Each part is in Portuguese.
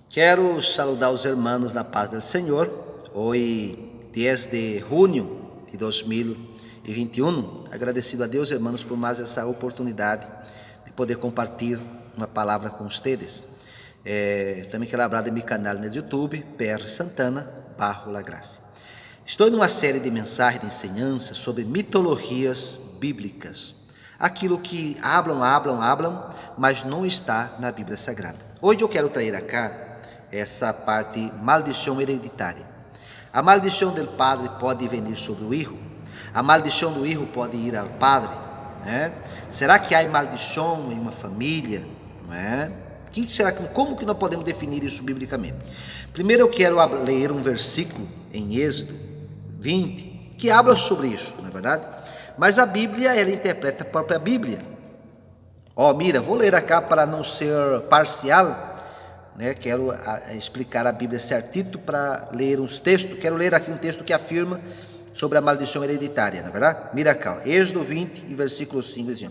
Quero saludar os irmãos na paz do Senhor. Hoje, 10 de junho de 2021. Agradecido a Deus, irmãos, por mais essa oportunidade de poder compartilhar uma palavra com vocês. Também quero falar de meu canal no YouTube, PR Santana, Barro La Graça. Estou numa série de mensagens de ensinança sobre mitologias bíblicas. Aquilo que hablam, mas não está na Bíblia Sagrada. Hoje eu quero trazer cá essa parte maldição hereditária. A maldição do padre pode vir sobre o filho. A maldição do filho pode ir ao padre. Será que há maldição em uma família? Como que nós podemos definir isso biblicamente? Primeiro eu quero ler um versículo em Êxodo 20 que habla sobre isso, não é verdade? Mas a Bíblia, ela interpreta a própria Bíblia. Vou ler aqui para não ser parcial. Quero explicar a Bíblia certito para ler uns textos. Quero ler aqui um texto que afirma sobre a maldição hereditária, não é verdade? Mira cá, Êxodo 20, versículo 5, diz: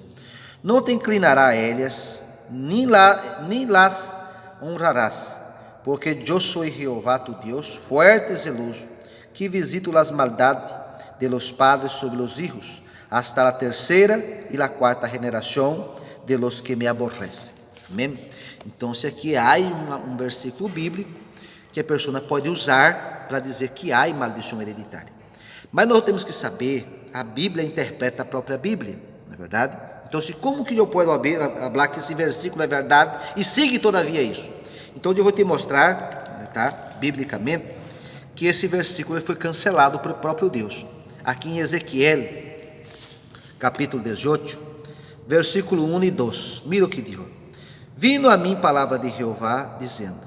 não te inclinarás a ellas, nem las honrarás, porque eu sou Jeová tu Deus, fuerte e zeloso, que visito as maldades de los padres sobre los hijos, hasta la tercera e la cuarta generación de los que me aborrecem. Amém? Então, aqui há um versículo bíblico que a pessoa pode usar para dizer que há maldição hereditária. Mas nós temos que saber, a Bíblia interpreta a própria Bíblia, não é verdade? Então, como que eu posso falar que esse versículo é verdade e siga todavia isso? Então, eu vou te mostrar, biblicamente, que esse versículo foi cancelado pelo próprio Deus. Aqui em Ezequiel, capítulo 18, versículo 1 e 2. Mira o que diz: vindo a mim palavra de Jeová, dizendo: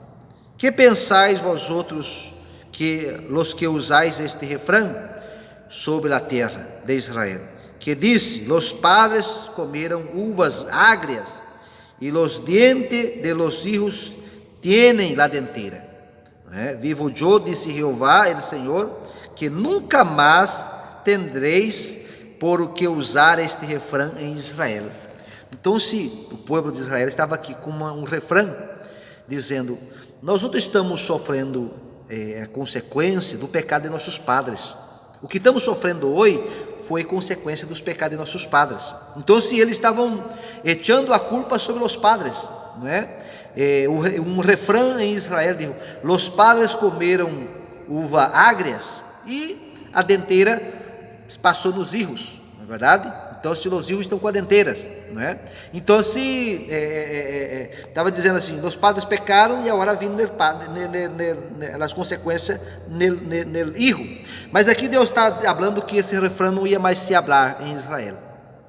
que pensais vós outros que los que usais este refrão sobre a terra de Israel, que disse: los padres comeram uvas agrias, e los dientes de los hijos tienen la dentera. Vivo eu, disse Jeová, el Senhor, que nunca mais tendreis por que usar este refrão em Israel. Então, se o povo de Israel estava aqui com um refrão, dizendo: nós outros estamos sofrendo a consequência do pecado de nossos padres. O que estamos sofrendo hoje foi consequência dos pecados de nossos padres. Então, se eles estavam echando a culpa sobre os padres, um refrão em Israel diz: los padres comeram uvas agrias e a denteira passou nos hijos, não é verdade? Então, se os hijos estão com as denteiras, não é? Então, se estava dizendo assim: os padres pecaram e agora vindo as consequências no hijo. Mas aqui Deus está falando que esse refrão não ia mais se falar em Israel,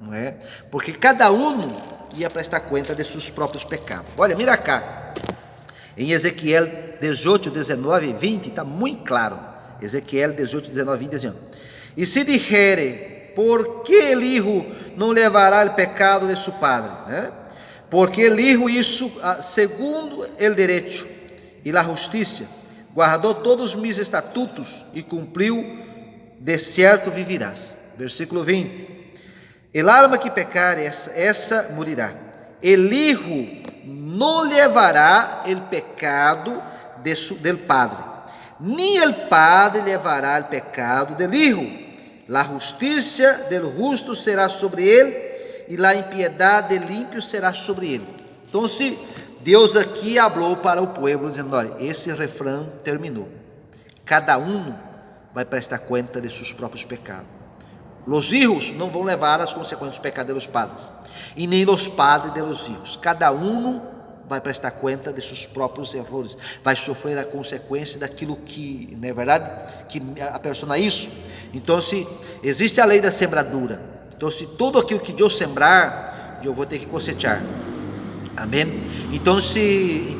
não é? Porque cada um ia prestar conta de seus próprios pecados. Olha, mira cá, em Ezequiel 18, 19 e 20, está muito claro. Ezequiel 18, 19 e 20 diz: e se dijere, por que el hijo não levará o pecado de seu padre? Porque el hijo hizo segundo el derecho e la justicia, guardou todos mis estatutos e cumpriu, de certo vivirás. Versículo 20: el alma que pecar, essa morirá. El hijo não levará el pecado del padre, ni el padre levará el pecado del hijo. La justicia del justo será sobre ele, e la impiedade del ímpio será sobre ele. Então, se Deus aqui falou para o povo, dizendo: olha, esse refrão terminou. Cada um vai prestar conta de seus próprios pecados. Os hijos não vão levar as consequências dos pecados dos padres, e nem os padres de los hijos. Cada um vai prestar conta de seus próprios erros, vai sofrer a consequência daquilo que, não é verdade, que a pessoa isso. Então, se existe a lei da sembradura, então, se tudo aquilo que eu sembrar, eu vou ter que cosechar. Amém? Então, se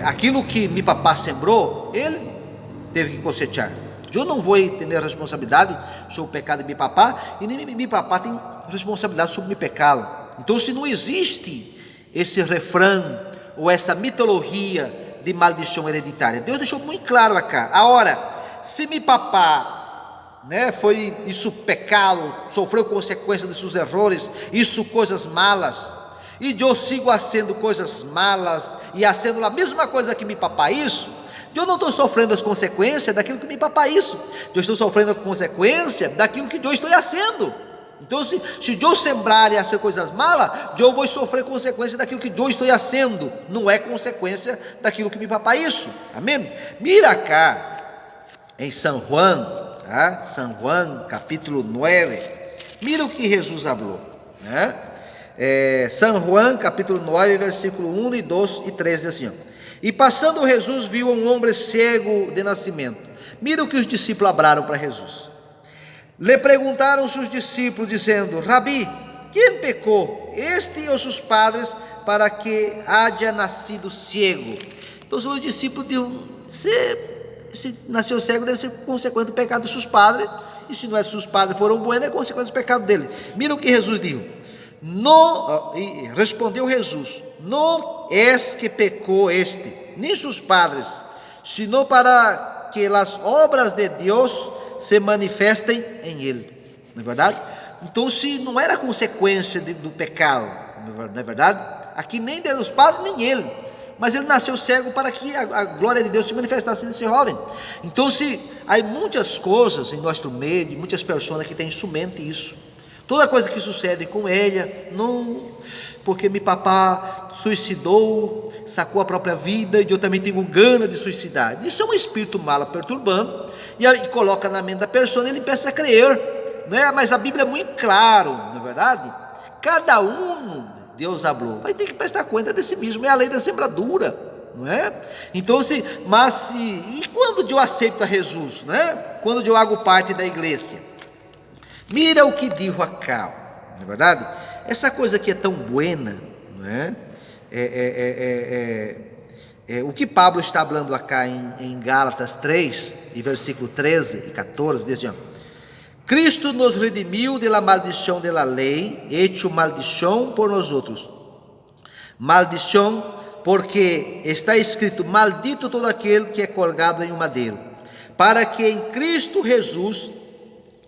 aquilo que meu papá sembrou, ele teve que cosechar. Eu não vou ter responsabilidade sobre o pecado de meu papá, e nem meu papá tem responsabilidade sobre o meu pecado. Então, se não existe esse refrão ou essa mitologia de maldição hereditária, Deus deixou muito claro aqui. Agora, se meu papá foi isso pecado, sofreu consequência de seus erros, isso coisas malas, e eu sigo fazendo coisas malas e fazendo a mesma coisa que meu papai isso, eu não estou sofrendo as consequências daquilo que meu papai isso, eu estou sofrendo a consequência daquilo que eu estou fazendo. Então se eu sembrar e fazer coisas malas, eu vou sofrer consequência daquilo que eu estou fazendo, não é consequência daquilo que meu papai isso, amém? Mira cá em São Juan, tá? São Juan capítulo 9, mira o que Jesus falou, né? São Juan capítulo 9, versículo 1 e 2 e 3 assim, ó. E passando Jesus viu um homem cego de nascimento. Mira o que os discípulos falaram para Jesus. Lhe perguntaram seus discípulos, dizendo: Rabi, quem pecou, este ou seus padres, para que haja nascido cego? Então os discípulos disseram: se nasceu cego, deve ser consequente do pecado dos seus padres, e se não é seus padres foram buenos, é consequente do pecado dele. Mira o que Jesus disse. Respondeu Jesus: não és que pecou este, nem seus padres, sino para que as obras de Deus se manifestem em ele. Não é verdade? Então, se não era consequência do pecado, não é verdade? Aqui nem dos padres, nem ele. Mas ele nasceu cego para que a glória de Deus se manifestasse nesse jovem. Então, se há muitas coisas em nosso meio, muitas pessoas que têm em sua mente isso. Toda coisa que sucede com ela, não, porque meu papá suicidou, sacou a própria vida, e eu também tenho gana de suicidar. Isso é um espírito malo perturbando, e coloca na mente da pessoa, e ele pensa a crer, né? Mas a Bíblia é muito claro, não é verdade? Cada um, Deus falou, vai ter que prestar conta de si mesmo, é a lei da sembradura, não é? Então, e quando eu aceito a Jesus, né? Quando eu hago parte da igreja, mira o que digo acá, não é verdade? Essa coisa que é tão buena, não é? O que Pablo está falando acá em Gálatas 3, e versículo 13 e 14, diz assim: Cristo nos redimiu de la maldição de la lei, hecho maldição por nós outros. Maldição, porque está escrito: maldito todo aquele que é colgado em um madeiro, para que em Cristo Jesus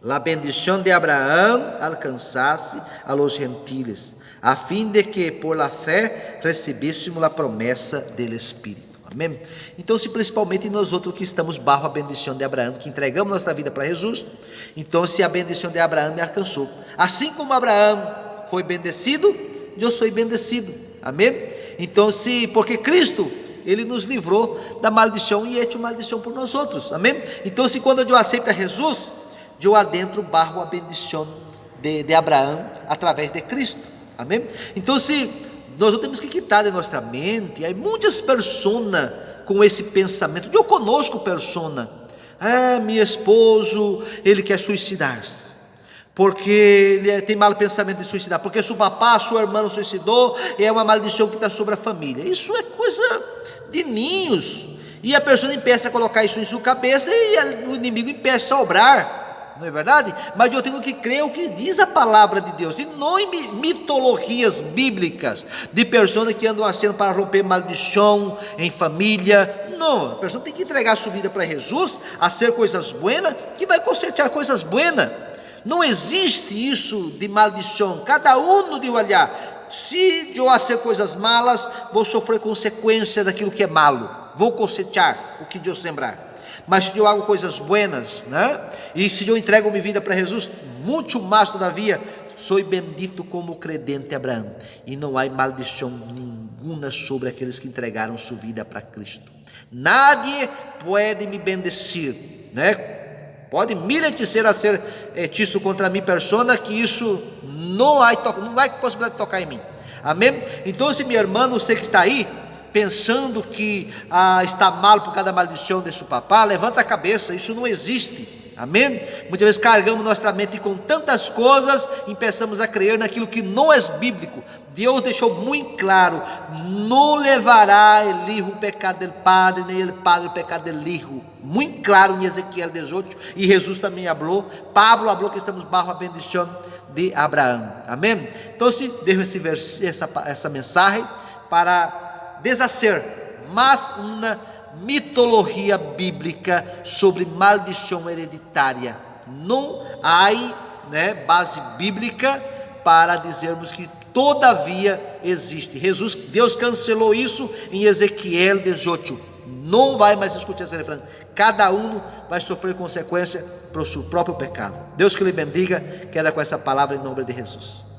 la bendición de Abraham alcanzasse a los gentiles, a fim de que por la fé recebêssemos a promessa do Espírito. Amém? Então, se principalmente nós outros que estamos bajo a bendição de Abraão, que entregamos nossa vida para Jesus, então se a bendição de Abraão me alcançou, assim como Abraão foi bendecido, eu sou bendecido. Amém? Então, porque Cristo, ele nos livrou da maldição e hecho maldição por nós outros. Amém? Então, se quando eu aceito a Jesus, eu adentro barro a bendição de Abraão através de Cristo. Amém? Então, nós temos que quitar de nossa mente, há muitas pessoas com esse pensamento. Eu conosco pessoas, meu esposo, ele quer suicidar-se, porque ele tem mau pensamento de suicidar, porque seu papá, sua irmã suicidou, e é uma maldição que está sobre a família. Isso é coisa de ninhos, e a pessoa empieza a colocar isso em sua cabeça, e o inimigo empieza a obrar. Não é verdade? Mas eu tenho que crer o que diz a palavra de Deus, e não em mitologias bíblicas de pessoas que andam assim para romper maldição em família. Não, a pessoa tem que entregar sua vida para Jesus, a ser coisas buenas, que vai cosechar coisas buenas. Não existe isso de maldição. Cada um de olhar, se eu fazer coisas malas, vou sofrer consequência daquilo que é malo, vou cosechar o que eu sembrar. Mas se eu hago coisas buenas, né? E se eu entrego minha vida para Jesus, muito mais todavia, sou bendito como o credente Abraão, e não há maldição nenhuma sobre aqueles que entregaram sua vida para Cristo. Nadie pode me bendecir, né? Pode mil hechizeiros ser hechizo contra mim, persona, que isso não há possibilidade de tocar em mim. Amém? Então, se meu irmão, você que está aí, pensando que está mal por causa da maldição de seu papá, levanta a cabeça, isso não existe. Amém? Muitas vezes carregamos nossa mente com tantas coisas e começamos a crer naquilo que não é bíblico. Deus deixou muito claro: não levará el hijo o pecado del padre, nem el padre o pecado del hijo. Muito claro em Ezequiel 18, e Jesus também falou, Pablo falou que estamos bajo a bendição de Abraão. Amém? Então, se deixo essa mensagem para deshacer mais uma mitologia bíblica sobre maldição hereditária. Não há, base bíblica para dizermos que todavia existe. Deus cancelou isso em Ezequiel 18. Não vai mais discutir esse refrão. Cada um vai sofrer consequência por seu próprio pecado. Deus que lhe bendiga. Queda com essa palavra em nome de Jesus.